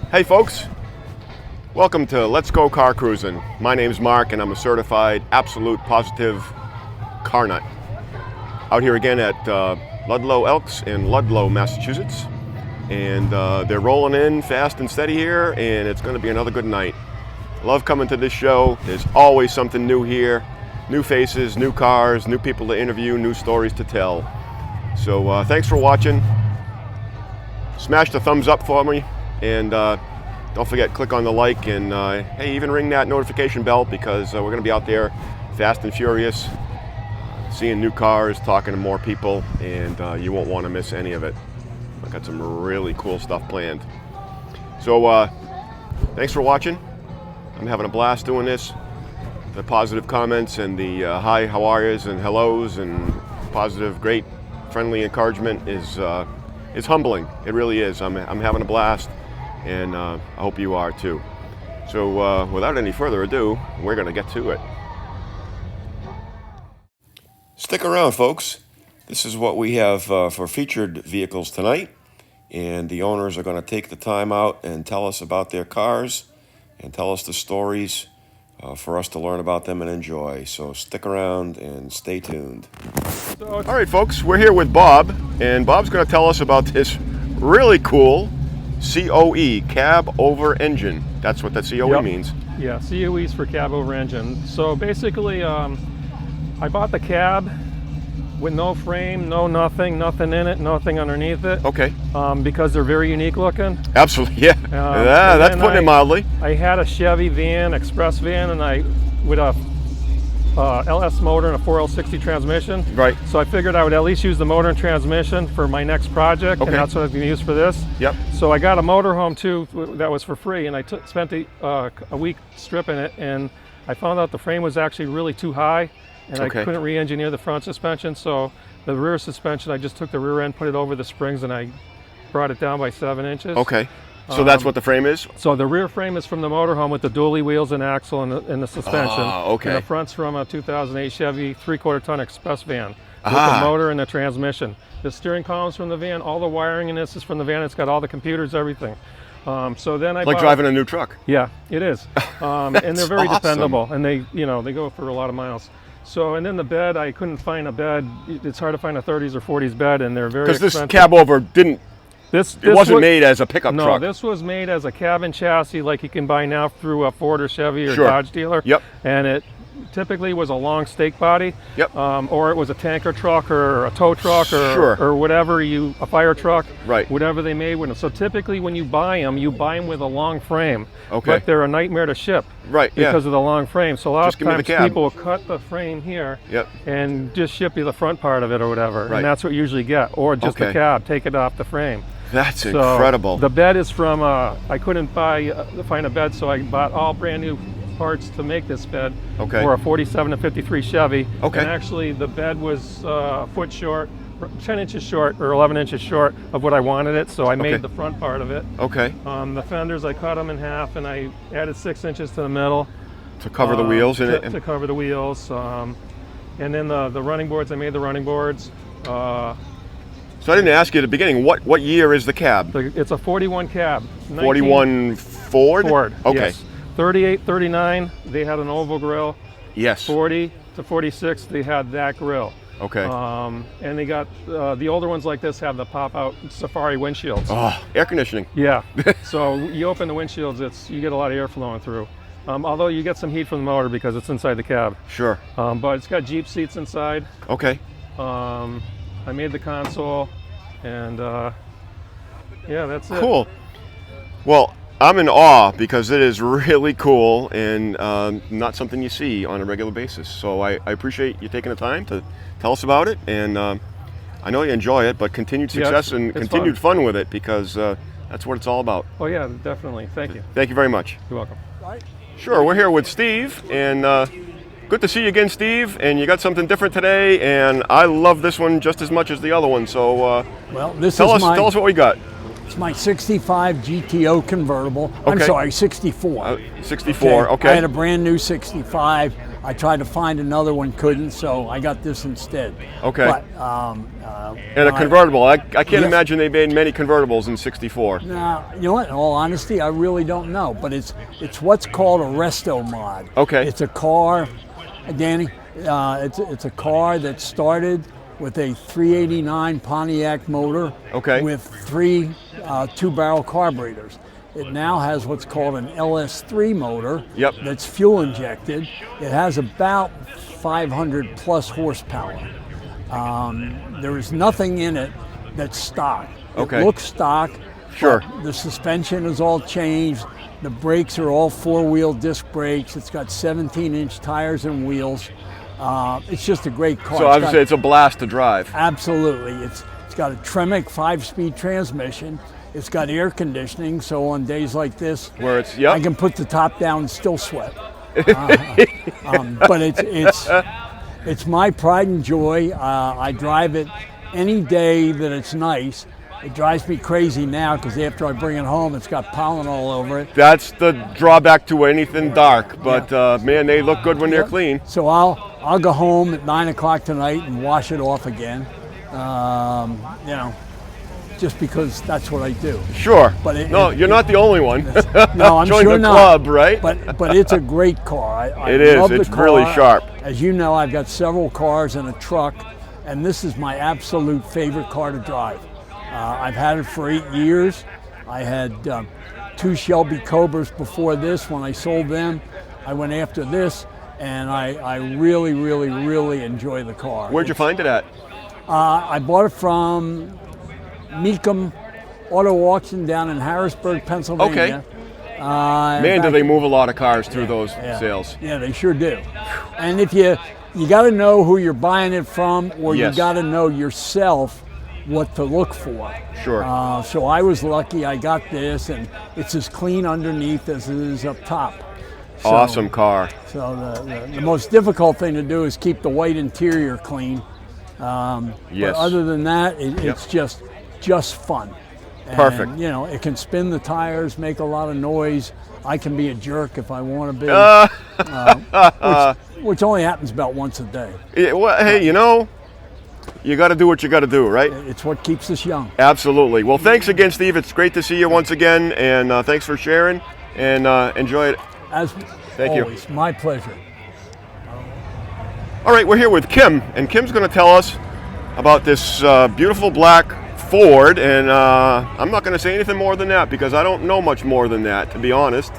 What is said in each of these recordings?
Hey folks, welcome to Let's Go Car Cruising. My name's Mark and I'm a certified absolute positive car nut. Out here again at Ludlow Elks in Ludlow, Massachusetts. And they're rolling in fast and steady here, and it's going to be another good night. Love coming to this show. There's always something new here. New faces, new cars, new people to interview, new stories to tell. So thanks for watching. Smash the thumbs up for me. And don't forget, click on the like and hey, even ring that notification bell because we're going to be out there fast and furious, seeing new cars, talking to more people, and you won't want to miss any of it. I've got some really cool stuff planned. So thanks for watching. I'm having a blast doing this. The positive comments and the hi, how are yous and hellos and positive, great, friendly encouragement is humbling. It really is. I'm having a blast. And I hope you are too. So without any further ado, we're going to get to it. Stick around, folks. This is what we have for featured vehicles tonight. And the owners are going to take the time out and tell us about their cars and tell us the stories for us to learn about them and enjoy. So stick around and stay tuned. All right, folks, we're here with Bob. And Bob's going to tell us about this really cool COE, cab over engine. That's what that COE means. Yeah, COE is for cab over engine. So basically, I bought the cab with no frame, nothing in it, nothing underneath it. Okay. Because they're very unique looking. Absolutely, yeah. That's putting it mildly. I had a Chevy van, express van, and with a LS motor and a 4L60 transmission. Right. So I figured I would at least use the motor and transmission for my next project, and that's what I'm going to use for this. Yep. So I got a motorhome too that was for free, and I spent a week stripping it, and I found out the frame was actually really too high, and I couldn't re-engineer the front suspension. So the rear suspension, I just took the rear end, put it over the springs, and I brought it down by 7 inches. Okay. So that's what the frame is? So the rear frame is from the motorhome with the dually wheels and axle and the suspension. Okay. And the front's from a 2008 Chevy 3/4 ton express van with the motor and the transmission. The steering column's from the van. All the wiring in this is from the van. It's got all the computers, everything. So then I like driving a new truck. Yeah, it is. And they're very dependable, and they go for a lot of miles. So, and then the bed, I couldn't find a bed. It's hard to find a 30s or 40s bed, and they're very expensive. Because this cab over didn't. It wasn't made as a pickup truck. No, this was made as a cabin chassis like you can buy now through a Ford or Chevy or Dodge dealer. Yep. And it typically was a long stake body. Yep. Or it was a tanker truck or a tow truck or whatever, a fire truck. Right. Whatever they made with them. So typically when you buy them with a long frame. Okay. But they're a nightmare to ship. Right. Because of the long frame. So a lot of times people will cut the frame here. Yep. And just ship you the front part of it or whatever. Right. And that's what you usually get. Or just the cab, take it off the frame. That's incredible. The bed is from, I couldn't find a bed, so I bought all brand new parts to make this bed for a 47 to 53 Chevy. Okay. And actually the bed was a foot short, 10 inches short or 11 inches short of what I wanted it, so I made the front part of it. Okay. The fenders, I cut them in half and I added 6 inches to the middle. To cover the wheels? To cover the wheels. And then the running boards, I made the running boards. So I didn't ask you at the beginning, what year is the cab? It's a 41 cab. 41 Ford? Ford, okay. Yes. 38, 39, they had an oval grill. Yes. 40 to 46, they had that grill. Okay. And they got, the older ones like this have the pop-out Safari windshields. Oh, air conditioning. Yeah. So you open the windshields, you get a lot of air flowing through. Although you get some heat from the motor because it's inside the cab. Sure. But it's got Jeep seats inside. Okay. I made the console, and yeah, that's it. Cool. Well, I'm in awe because it is really cool and not something you see on a regular basis. So I appreciate you taking the time to tell us about it, and I know you enjoy it, but continued success and continued fun with it because that's what it's all about. Oh yeah, definitely. Thank you. Thank you very much. You're welcome. Sure, we're here with Steve, and good to see you again, Steve, and you got something different today, and I love this one just as much as the other one, so well, tell us what we got. It's my 65 GTO convertible. Okay. I'm sorry, 64. 64, okay. I had a brand new 65. I tried to find another one, couldn't, so I got this instead. Okay. But, and a convertible. I can't imagine they made many convertibles in '64. Now, you know what? In all honesty, I really don't know. But it's what's called a resto mod. Okay. It's a car, Danny. It's a car that started with a 389 Pontiac motor. Okay. With 3 two-barrel carburetors. It now has what's called an LS3 motor. Yep. That's fuel injected. It has about 500 plus horsepower. There is nothing in it that's stock. Okay. It looks stock. Sure. The suspension is all changed. The brakes are all 4-wheel disc brakes. It's got 17-inch tires and wheels. It's just a great car. So I would say it's a blast to drive. Absolutely. It's got a Tremec 5-speed transmission. It's got air conditioning, so on days like this, where it's I can put the top down and still sweat. But it's my pride and joy. I drive it any day that it's nice. It drives me crazy now because after I bring it home, it's got pollen all over it. That's the drawback to anything dark, but man, they look good when they're clean. So I'll go home at 9 o'clock tonight and wash it off again. You know, just because that's what I do. Sure. But no, you're not the only one. No, I'm Join sure the not. Club, right? But it's a great car. It is. It's really sharp. As you know, I've got several cars and a truck, and this is my absolute favorite car to drive. I've had it for 8 years. I had 2 Shelby Cobras before this. When I sold them, I went after this, and I really, really, really enjoy the car. Where'd you find it at? I bought it from Meekum Auto Auction down in Harrisburg, Pennsylvania. Okay. Man, do they move a lot of cars through those sales. Yeah, they sure do. And if you got to know who you're buying it from, or you got to know yourself what to look for. Sure. So I was lucky I got this, and it's as clean underneath as it is up top. So, awesome car. So the most difficult thing to do is keep the white interior clean. But other than that, it's just fun. And, perfect. You know, it can spin the tires, make a lot of noise. I can be a jerk if I want to be, which only happens about once a day. Yeah, well, hey, you know, you got to do what you got to do, right? It's what keeps us young. Absolutely. Well, thanks again, Steve. It's great to see you once again, and thanks for sharing, and enjoy it. Thank you. My pleasure. All right, we're here with Kim, and Kim's going to tell us about this beautiful black Ford, and I'm not going to say anything more than that because I don't know much more than that, to be honest.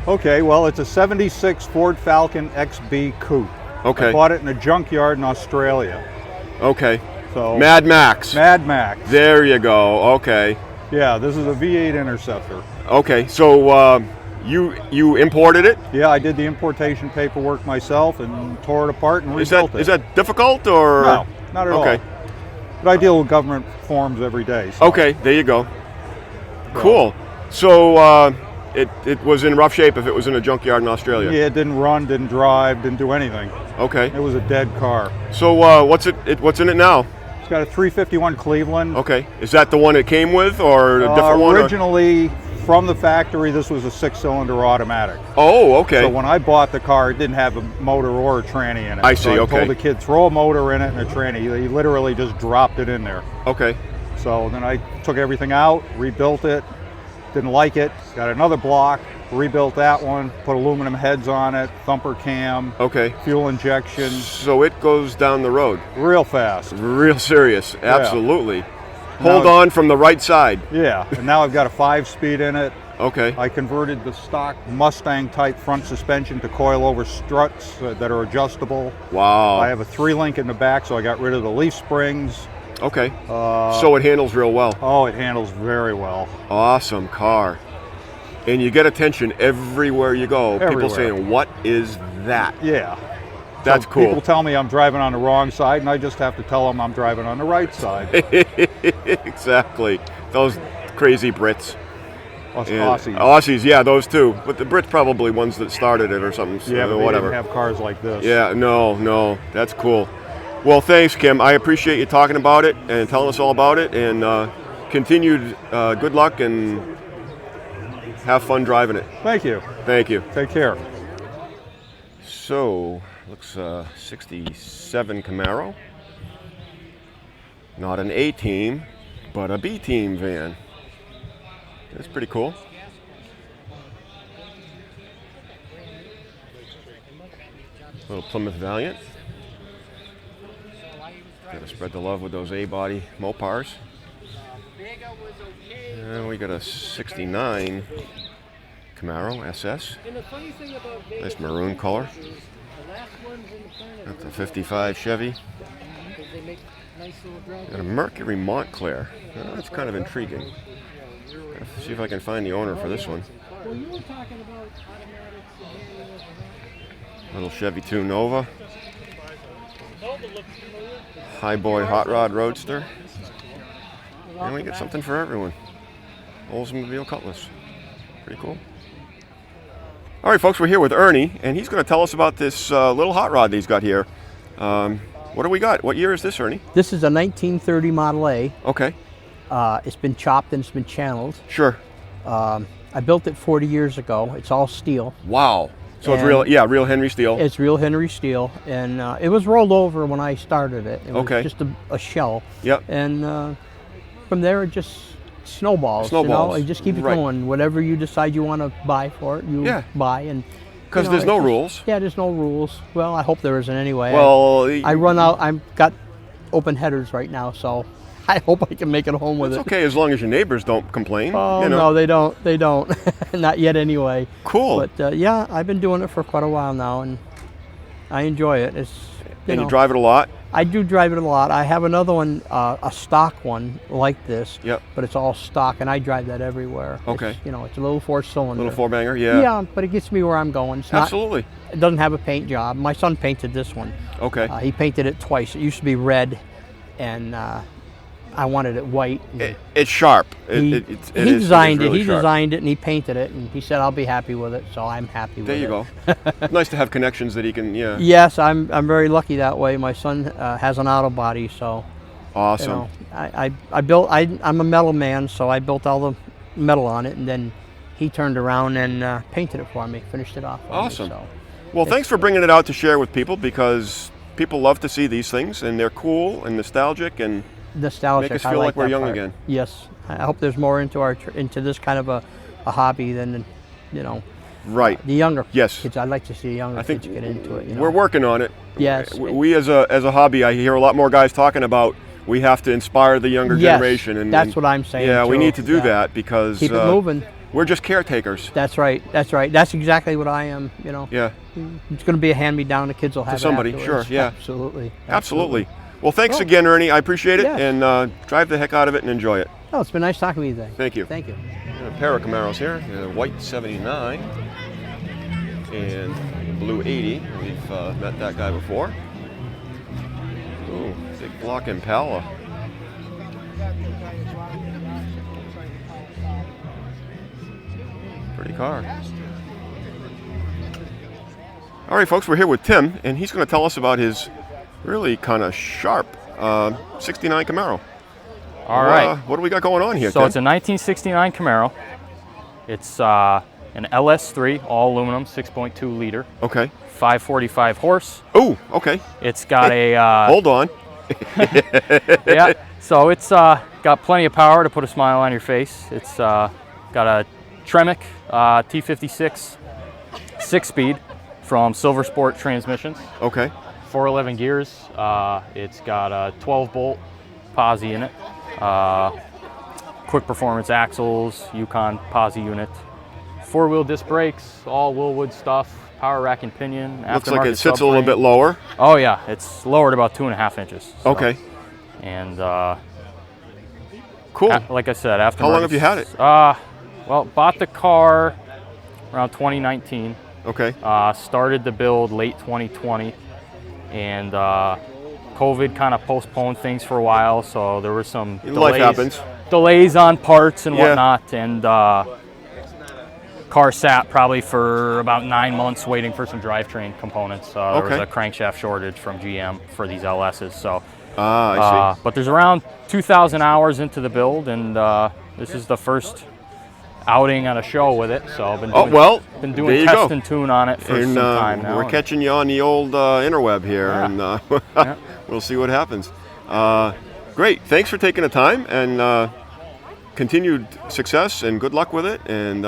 Okay, well, it's a 76 Ford Falcon XB Coupe. Okay. I bought it in a junkyard in Australia. Okay. So Mad Max. Mad Max. There you go. Okay. Yeah, this is a V8 Interceptor. Okay, so you imported it? Yeah, I did the importation paperwork myself and tore it apart and rebuilt it. Is that difficult or? No, not at all. Okay. But I deal with government forms every day. So. Okay, there you go. Cool. So it was in rough shape if it was in a junkyard in Australia? Yeah, it didn't run, didn't drive, didn't do anything. Okay. It was a dead car. So what's in it now? It's got a 351 Cleveland. Okay. Is that the one it came with or a different one? Originally, from the factory, this was a 6-cylinder automatic. Oh, okay. So when I bought the car, it didn't have a motor or a tranny in it. I see, so I okay. told the kid, throw a motor in it and a tranny. He literally just dropped it in there. Okay. So then I took everything out, rebuilt it, didn't like it, got another block, rebuilt that one, put aluminum heads on it, thumper cam, okay, fuel injection. So it goes down the road. Real fast. Real serious, absolutely. Yeah. Hold on from the right side. Yeah, and now I've got a 5-speed in it. Okay. I converted the stock Mustang type front suspension to coilover struts that are adjustable. Wow. I have a 3-link in the back, so I got rid of the leaf springs. Okay. So it handles real well. Oh, it handles very well. Awesome car. And you get attention everywhere you go. Everywhere. People saying, what is that? Yeah. That's cool. People tell me I'm driving on the wrong side, and I just have to tell them I'm driving on the right side. Exactly. Those crazy Brits. Aussies. Aussies, yeah, those too. But the Brits probably ones that started it or something. So yeah, but they whatever. didn't have cars like this. Yeah, no, that's cool. Well, thanks, Kim. I appreciate you talking about it and telling us all about it. And continued good luck and have fun driving it. Thank you. Thank you. Take care. So Looks 67 Camaro. Not an A team, but a B team van. That's pretty cool. Little Plymouth Valiant. Gotta spread the love with those A-body Mopars. And we got a 69 Camaro SS. Nice maroon color. That's a 55 Chevy. And a Mercury Montclair. Oh, that's kind of intriguing. Let's see if I can find the owner for this one. Little Chevy 2 Nova. Highboy Hot Rod Roadster. And we get something for everyone. Oldsmobile Cutlass. Pretty cool. All right, folks, we're here with Ernie, and he's going to tell us about this little hot rod that he's got here. What do we got? What year is this, Ernie? This is a 1930 Model A. Okay. It's been chopped and it's been channeled. Sure. I built it 40 years ago. It's all steel. Wow. So it's And real, yeah, real Henry steel. It's real Henry steel, and it was rolled over when I started it. It was Okay. just a shell. Yep. And from there, it just snowballs. Snowballs. You know? You just keep it Right. going. Whatever you decide you want to buy for it, you Yeah. buy. And Because you know, there's no it's just- rules. Yeah, there's no rules. Well, I hope there isn't anyway. Well, I run out. I've got open headers right now, so I hope I can make it home with it's it. okay as long as your neighbors don't complain. Oh, you know. no, they don't. They don't. Not yet anyway. Cool. But yeah, I've been doing it for quite a while now, and I enjoy it. It's, and know, you drive it a lot? I do drive it a lot. I have another one, a stock one like this. Yep. But it's all stock, and I drive that everywhere. Okay. It's, it's a little four-cylinder. Little four-banger, yeah. Yeah, but it gets me where I'm going. It's not, Absolutely. it doesn't have a paint job. My son painted this one. Okay. He painted it twice. It used to be red, and I wanted it white. It's sharp. He He designed it. He designed it, and he painted it, and he said, "I'll be happy with it." So I'm happy with it. There you go. Nice to have connections that he can, yeah. Yes, I'm very lucky that way. My son has an auto body, so Awesome. I'm a metal man, so I built all the metal on it, and then he turned around and painted it for me, finished it off for Awesome. me. So Well, thanks for bringing it out to share with people, because people love to see these things, and they're cool and nostalgic, and nostalgic. make us I feel like like we're that young part. again. Yes, I hope there's more into this kind of a hobby than right. the younger Yes. kids. I'd like to see younger I think kids get into it. we're working on it. Yes. We as a hobby, I hear a lot more guys talking about we have to inspire the younger Yes, generation. And that's what I'm saying. Yeah, we too. need to do Yeah. that, because Keep it moving. we're just caretakers. That's right. That's right. That's exactly what I am. Yeah. It's going to be a hand-me-down. The kids will have somebody, it afterwards. sure, yeah. Absolutely. Absolutely. Well, thanks Well, again, Ernie. I appreciate it, yes. and drive the heck out of it and enjoy it. Oh, it's been nice talking with you today. Thank you. Thank you. A pair of Camaros here, a white 79 and a blue 80. We've met that guy before. Ooh, big block Impala. Pretty car. All right, folks, we're here with Tim, and he's going to tell us about his really kind of sharp 69 Camaro. All right. What do we got going on here, So Tim? it's a 1969 Camaro. It's an LS3, all aluminum, 6.2 liter, Okay. 545 horse. Oh, okay. It's got a Hold on. yeah. So it's got plenty of power to put a smile on your face. It's got a Tremec T56 6-speed from Silver Sport Transmissions. Okay. 411 gears. It's got a 12-bolt posi in it. Quick performance axles, Yukon posi unit. 4-wheel disc brakes, all Willwood stuff. Power rack and pinion. Looks like it aftermarket sits a little subframe. bit lower. Oh yeah, it's lowered about 2.5 inches. So. Okay. And Cool. like I said, after How long have you had it? Well, bought the car around 2019. Okay. Started the build late 2020, and COVID kind of postponed things for a while, so there were some Life happens. delays on parts and Yeah. whatnot, and car sat probably for about 9 months waiting for some drivetrain components. There was Okay. a crankshaft shortage from GM for these LSs, so. I see. But there's around 2,000 hours into the build, and this is the first outing on a show with it. So I've been there doing you test go. and tune on it for some time now. We're catching you on the old interweb here, Yeah. and we'll see what happens. Great. Thanks for taking the time, and continued success and good luck with it, and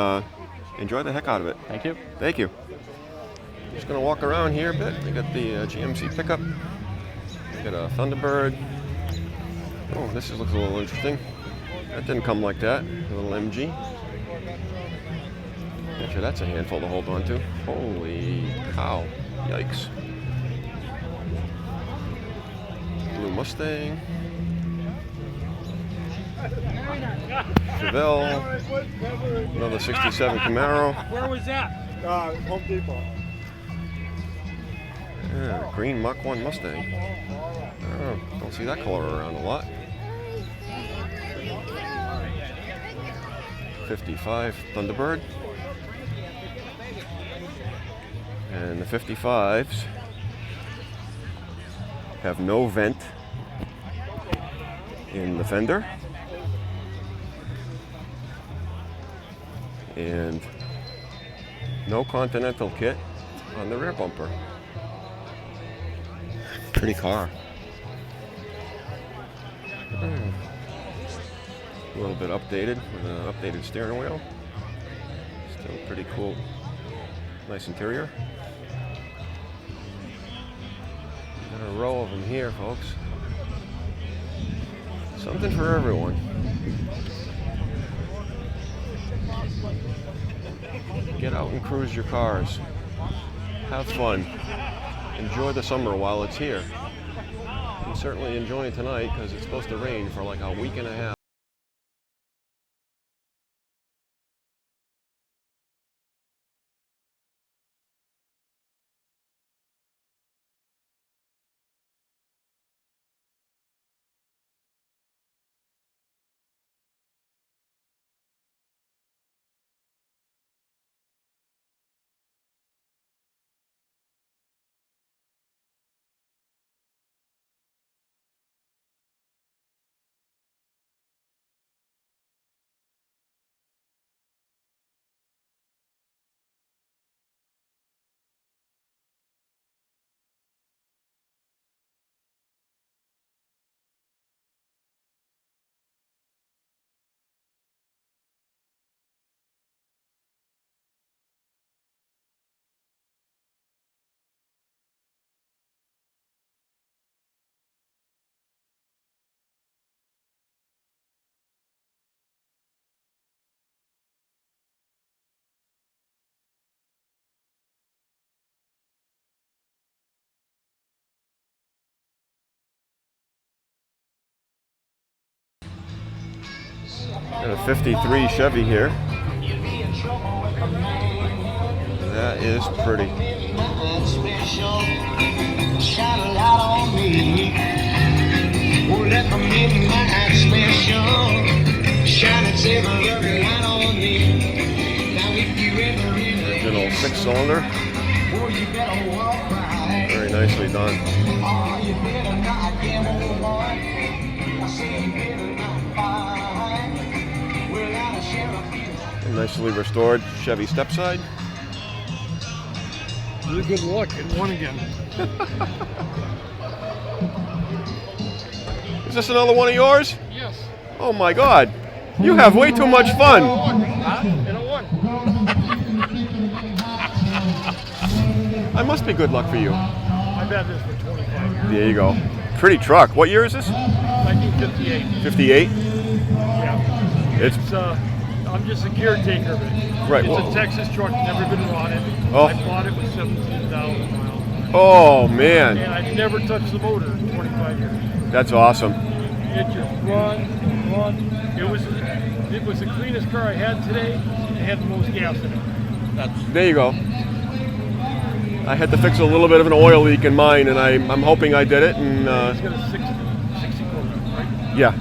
enjoy the heck out of it. Thank you. Thank you. Just going to walk around here a bit. We got the GMC pickup. We got a Thunderbird. Oh, this looks a little interesting. That didn't come like that. A little MG. Actually, that's a handful to hold on to. Holy cow. Yikes. Blue Mustang. Chevelle. Another 67 Camaro. Where was that? Home Depot. Yeah, green Mach 1 Mustang. Oh, don't see that color around a lot. 55 Thunderbird. And the 55s have no vent in the fender. And no Continental kit on the rear bumper. Pretty car. A little bit updated with an updated steering wheel. Still pretty cool. Nice interior. Got a row of them here, folks. Something for everyone. Get out and cruise your cars. Have fun. Enjoy the summer while it's here. I'm certainly enjoying tonight because it's supposed to rain for like a week and a half. Got a 53 Chevy here. That is pretty. Original 6-cylinder. Very nicely done. Nicely restored Chevy stepside. Really good luck and won again. Is this another one of yours? Yes. Oh my God. You have way too much fun. And a one. I must be good luck for you. I've had this for 25 years. There you go. Pretty truck. What year is this? 1958. 58? Yeah. It's I'm just a caretaker of it. Right. It's a Texas truck, never been rotted. Oh. I bought it with 17,000 miles. Oh man. And I've never touched the motor in 25 years. That's awesome. It just run. It was the cleanest car I had today. It had the most gas in it. There you go. I had to fix a little bit of an oil leak in mine, and I'm hoping I did it. And it's got a 60 quarter, right? Yeah.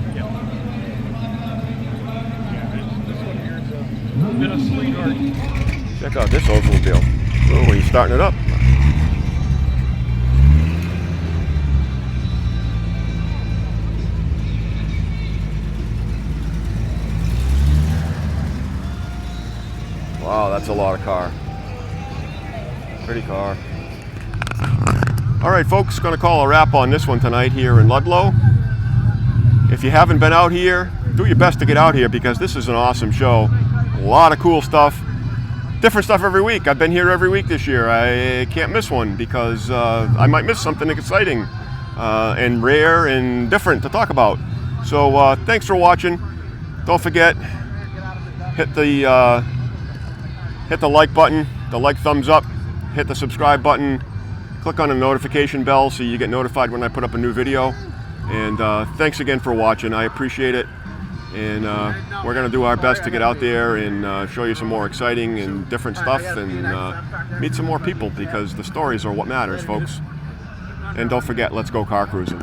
This one here is a bit of sweetheart. Check out this Oldsmobile. Oh, he's starting it up. Wow, that's a lot of car. Pretty car. All right, folks, gonna call a wrap on this one tonight here in Ludlow. If you haven't been out here, do your best to get out here because this is an awesome show. A lot of cool stuff. Different stuff every week. I've been here every week this year. I can't miss one because I might miss something exciting and rare and different to talk about. So thanks for watching. Don't forget, hit the like button, the like thumbs up, hit the subscribe button, click on the notification bell so you get notified when I put up a new video. And thanks again for watching. I appreciate it. And we're going to do our best to get out there and show you some more exciting and different stuff and meet some more people because the stories are what matters, folks. And don't forget, let's go car cruising.